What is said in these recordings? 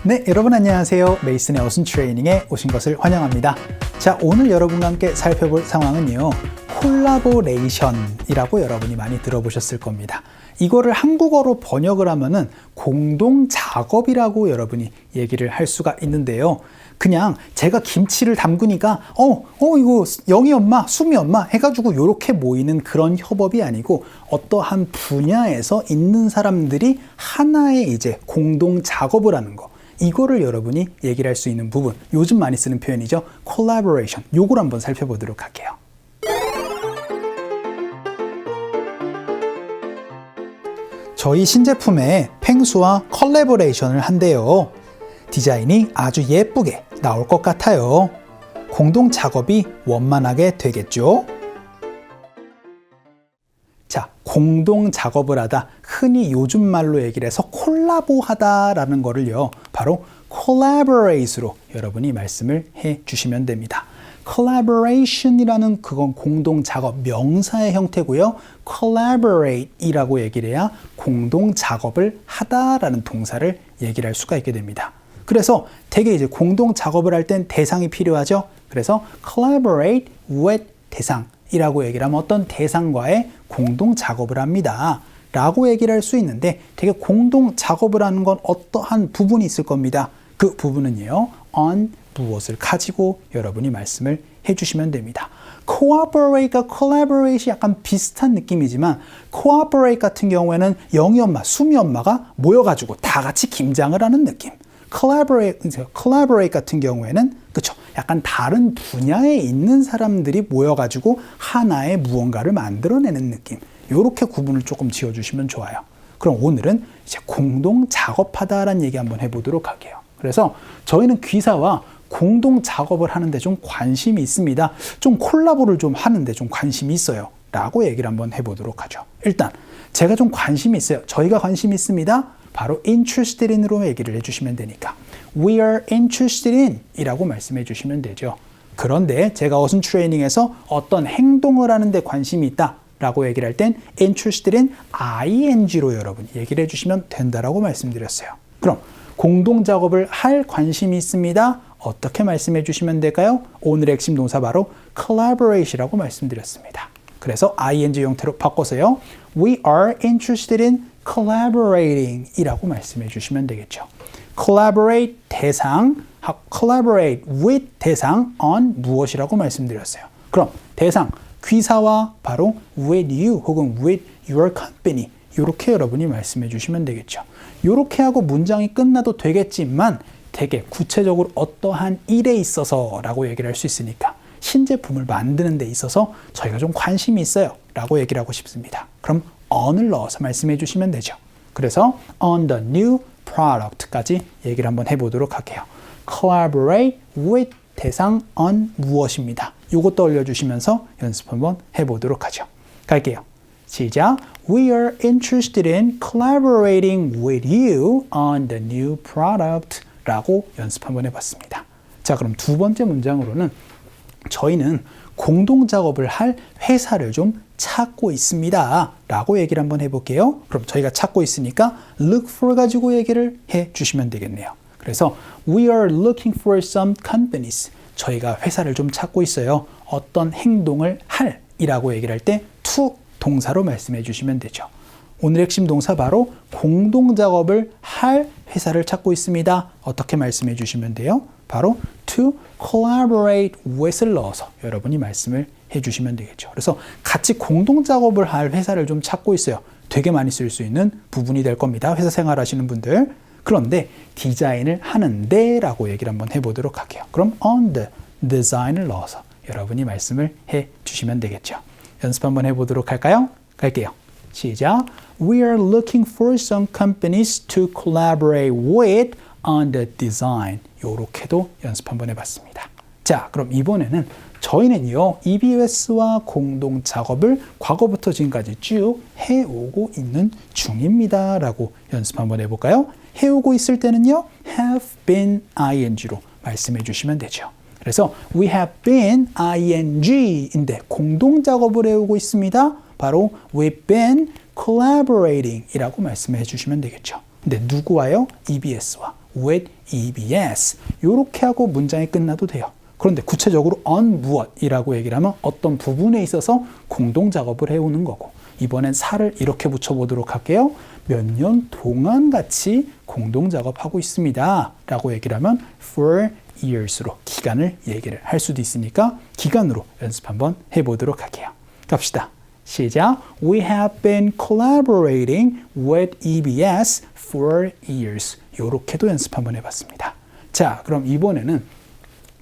네, 여러분 안녕하세요. 메이슨의 어순 트레이닝에 오신 것을 환영합니다. 자, 오늘 여러분과 함께 살펴볼 상황은요, 콜라보레이션이라고 여러분이 많이 들어보셨을 겁니다. 이거를 한국어로 번역을 하면은 공동 작업이라고 여러분이 얘기를 할 수가 있는데요. 그냥 제가 김치를 담그니까 이거 영희 엄마, 수미 엄마 해가지고 이렇게 모이는 그런 협업이 아니고 어떠한 분야에서 있는 사람들이 하나의 이제 공동 작업을 하는 거, 이거를 여러분이 얘기를 할 수 있는 부분, 요즘 많이 쓰는 표현이죠. collaboration. 요걸 한번 살펴보도록 할게요. 저희 신제품에 펭수와 컬래버레이션을 한대요. 디자인이 아주 예쁘게 나올 것 같아요. 공동 작업이 원만하게 되겠죠? 자, 공동 작업을 하다, 흔히 요즘 말로 얘기를 해서 콜라보하다 라는 거를요, 바로 collaborate로 여러분이 말씀을 해 주시면 됩니다. collaboration이라는 그건 공동 작업 명사의 형태고요. collaborate이라고 얘기를 해야 공동 작업을 하다라는 동사를 얘기를 할 수가 있게 됩니다. 그래서 되게 이제 공동 작업을 할 땐 대상이 필요하죠. 그래서 collaborate with 대상이라고 얘기를 하면 어떤 대상과의 공동 작업을 합니다 라고 얘기를 할 수 있는데, 되게 공동 작업을 하는 건 어떠한 부분이 있을 겁니다. 그 부분은요, on 무엇을 가지고 여러분이 말씀을 해주시면 됩니다. cooperate과 collaborate이 약간 비슷한 느낌이지만, cooperate 같은 경우에는 영희 엄마, 수미 엄마가 모여가지고 다 같이 김장을 하는 느낌. collaborate 같은 경우에는 그쵸, 약간 다른 분야에 있는 사람들이 모여가지고 하나의 무언가를 만들어내는 느낌. 이렇게 구분을 조금 지어주시면 좋아요. 그럼 오늘은 이제 공동 작업하다라는 얘기 한번 해보도록 할게요. 그래서 저희는 귀사와 공동 작업을 하는데 좀 관심이 있습니다. 좀 콜라보를 좀 하는데 좀 관심이 있어요 라고 얘기를 한번 해보도록 하죠. 일단 제가 좀 관심이 있어요. 저희가 관심이 있습니다. 바로 interested in으로 얘기를 해주시면 되니까 we are interested in 이라고 말씀해 주시면 되죠. 그런데 제가 어순 트레이닝에서 어떤 행동을 하는데 관심이 있다 라고 얘기를 할 땐 interested in ing로 여러분이 얘기를 해주시면 된다라고 말씀드렸어요. 그럼 공동 작업을 할 관심이 있습니다. 어떻게 말씀해 주시면 될까요? 오늘의 핵심 동사 바로 collaborate이라고 말씀드렸습니다. 그래서 ing 형태로 바꿔서요, we are interested in collaborating 이라고 말씀해 주시면 되겠죠. collaborate 대상, collaborate with 대상, on 무엇이라고 말씀드렸어요. 그럼 대상, 귀사와 바로 with you 혹은 with your company, 이렇게 여러분이 말씀해 주시면 되겠죠. 이렇게 하고 문장이 끝나도 되겠지만 되게 구체적으로 어떠한 일에 있어서 라고 얘기를 할 수 있으니까 신제품을 만드는 데 있어서 저희가 좀 관심이 있어요 라고 얘기를 하고 싶습니다. 그럼 on을 넣어서 말씀해 주시면 되죠. 그래서 on the new product까지 얘기를 한번 해보도록 할게요. collaborate with 대상 on 무엇입니다. 이것도 올려주시면서 연습 한번 해보도록 하죠. 갈게요. 시작. We are interested in collaborating with you on the new product 라고 연습 한번 해봤습니다. 자, 그럼 두 번째 문장으로는 저희는 공동 작업을 할 회사를 좀 찾고 있습니다 라고 얘기를 한번 해볼게요. 그럼 저희가 찾고 있으니까 look for 가지고 얘기를 해 주시면 되겠네요. 그래서 we are looking for some companies. 저희가 회사를 좀 찾고 있어요. 어떤 행동을 할 이라고 얘기를 할 때 to 동사로 말씀해 주시면 되죠. 오늘 핵심 동사 바로 공동 작업을 할 회사를 찾고 있습니다. 어떻게 말씀해 주시면 돼요? 바로 to collaborate with을 넣어서 여러분이 말씀을 해 주시면 되겠죠. 그래서 같이 공동 작업을 할 회사를 좀 찾고 있어요. 되게 많이 쓸 수 있는 부분이 될 겁니다. 회사 생활 하시는 분들. 그런데 디자인을 하는데 라고 얘기를 한번 해보도록 할게요. 그럼 on the design을 넣어서 여러분이 말씀을 해 주시면 되겠죠. 연습 한번 해보도록 할까요? 갈게요. 시작. We are looking for some companies to collaborate with on the design. 요렇게도 연습 한번 해봤습니다. 자, 그럼 이번에는 저희는요, EBS와 공동 작업을 과거부터 지금까지 쭉 해오고 있는 중입니다 라고 연습 한번 해볼까요? 해오고 있을 때는요, have been ing로 말씀해 주시면 되죠. 그래서 we have been ing인데 공동 작업을 해오고 있습니다. 바로 we've been collaborating 이라고 말씀해 주시면 되겠죠. 근데 누구와요? EBS와. with EBS. 이렇게 하고 문장이 끝나도 돼요. 그런데 구체적으로 on 무엇이라고 얘기를 하면 어떤 부분에 있어서 공동작업을 해오는 거고, 이번엔 살을 이렇게 붙여보도록 할게요. 몇 년 동안 같이 공동작업하고 있습니다 라고 얘기를 하면 for years로 기간을 얘기를 할 수도 있으니까 기간으로 연습 한번 해보도록 할게요. 갑시다. 시작. We have been collaborating with EBS for years. 이렇게도 연습 한번 해봤습니다. 자, 그럼 이번에는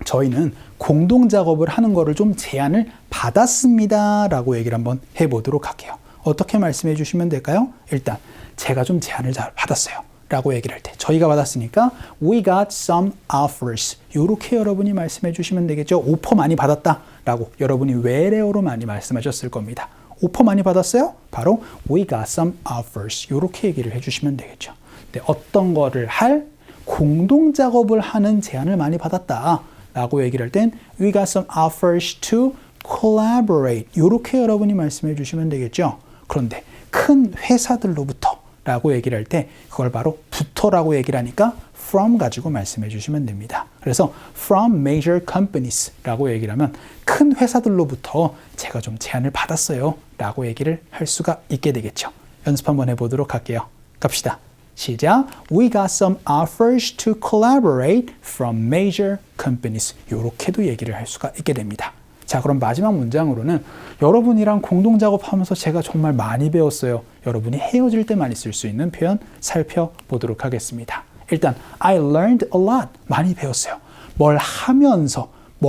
저희는 공동작업을 하는 거를 좀 제안을 받았습니다 라고 얘기를 한번 해보도록 할게요. 어떻게 말씀해 주시면 될까요? 일단 제가 좀 제안을 잘 받았어요 라고 얘기를 할 때 저희가 받았으니까 We got some offers. 이렇게 여러분이 말씀해 주시면 되겠죠. 오퍼 많이 받았다 라고 여러분이 외래어로 많이 말씀하셨을 겁니다. 오퍼 많이 받았어요? 바로 We got some offers. 이렇게 얘기를 해주시면 되겠죠. 근데 어떤 거를 할 공동작업을 하는 제안을 많이 받았다 라고 얘기를 할 땐 We got some offers to collaborate. 이렇게 여러분이 말씀해 주시면 되겠죠. 그런데 큰 회사들로부터 라고 얘기를 할 때 그걸 바로 부터라고 얘기를 하니까 from 가지고 말씀해 주시면 됩니다. 그래서 from major companies 라고 얘기를 하면 큰 회사들로부터 제가 좀 제안을 받았어요 라고 얘기를 할 수가 있게 되겠죠. 연습 한번 해보도록 할게요. 갑시다. 시작. We got some offers to collaborate from major companies. 이렇게도 얘기를 할 수가 있게 됩니다. 자, 그럼 마지막 문장으로는 여러분이랑 공동작업하면서 제가 정말 많이 배웠어요. 여러분이 헤어질 때 많이 쓸 수 있는 표현 살펴보도록 하겠습니다. 일단 I learned a lot. 많이 배웠어요. 뭘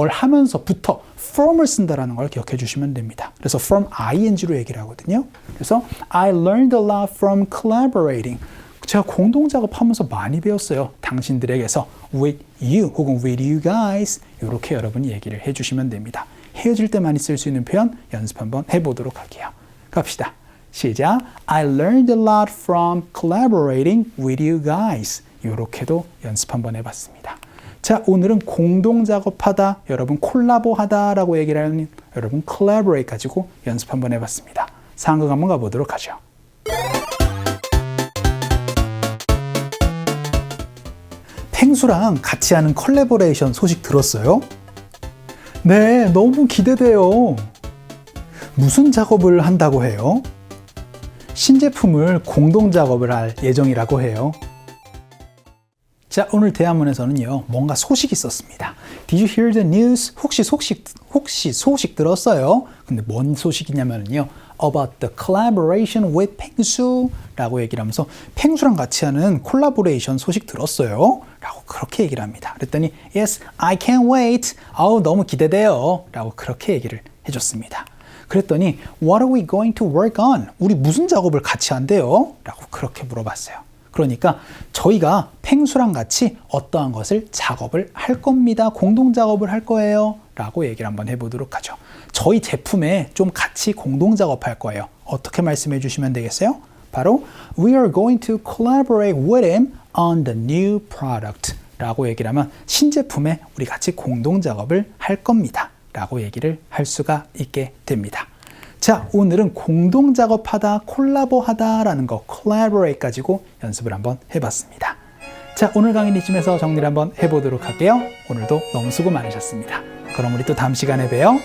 하면서부터 from을 쓴다라는 걸 기억해 주시면 됩니다. 그래서 from ing로 얘기를 하거든요. 그래서 I learned a lot from collaborating. 제가 공동작업하면서 많이 배웠어요. 당신들에게서 with you 혹은 with you guys 이렇게 여러분이 얘기를 해주시면 됩니다. 헤어질 때 많이 쓸 수 있는 표현 연습 한번 해보도록 할게요. 갑시다. 시작. I learned a lot from collaborating with you guys. 이렇게도 연습 한번 해봤습니다. 자, 오늘은 공동작업하다, 여러분 콜라보하다 라고 얘기를 하는 여러분 collaborate 가지고 연습 한번 해봤습니다. 상극 한번 가보도록 하죠. 펭수랑 같이 하는 컬래버레이션 소식 들었어요? 네, 너무 기대돼요. 무슨 작업을 한다고 해요? 신제품을 공동 작업을 할 예정이라고 해요. 자, 오늘 대화문에서는요, 뭔가 소식이 있었습니다. Did you hear the news? 혹시 소식 들었어요? 근데 뭔 소식이냐면요, about the collaboration with 펭수 라고 얘기를 하면서 펭수랑 같이 하는 콜라보레이션 소식 들었어요? 라고 그렇게 얘기를 합니다. 그랬더니 Yes, I can't wait. 아우, 너무 기대돼요. 라고 그렇게 얘기를 해줬습니다. 그랬더니 What are we going to work on? 우리 무슨 작업을 같이 한대요? 라고 그렇게 물어봤어요. 그러니까 저희가 펭수랑 같이 어떠한 것을 작업을 할 겁니다. 공동 작업을 할 거예요. 라고 얘기를 한번 해보도록 하죠. 저희 제품에 좀 같이 공동 작업할 거예요. 어떻게 말씀해 주시면 되겠어요? 바로 We are going to collaborate with him on the new product 라고 얘기를 하면 신제품에 우리 같이 공동 작업을 할 겁니다. 라고 얘기를 할 수가 있게 됩니다. 자, 오늘은 공동 작업하다, 콜라보하다 라는 거 collaborate 가지고 연습을 한번 해봤습니다. 자, 오늘 강의는 이쯤에서 정리를 한번 해보도록 할게요. 오늘도 너무 수고 많으셨습니다. 그럼 우리 또 다음 시간에 봬요.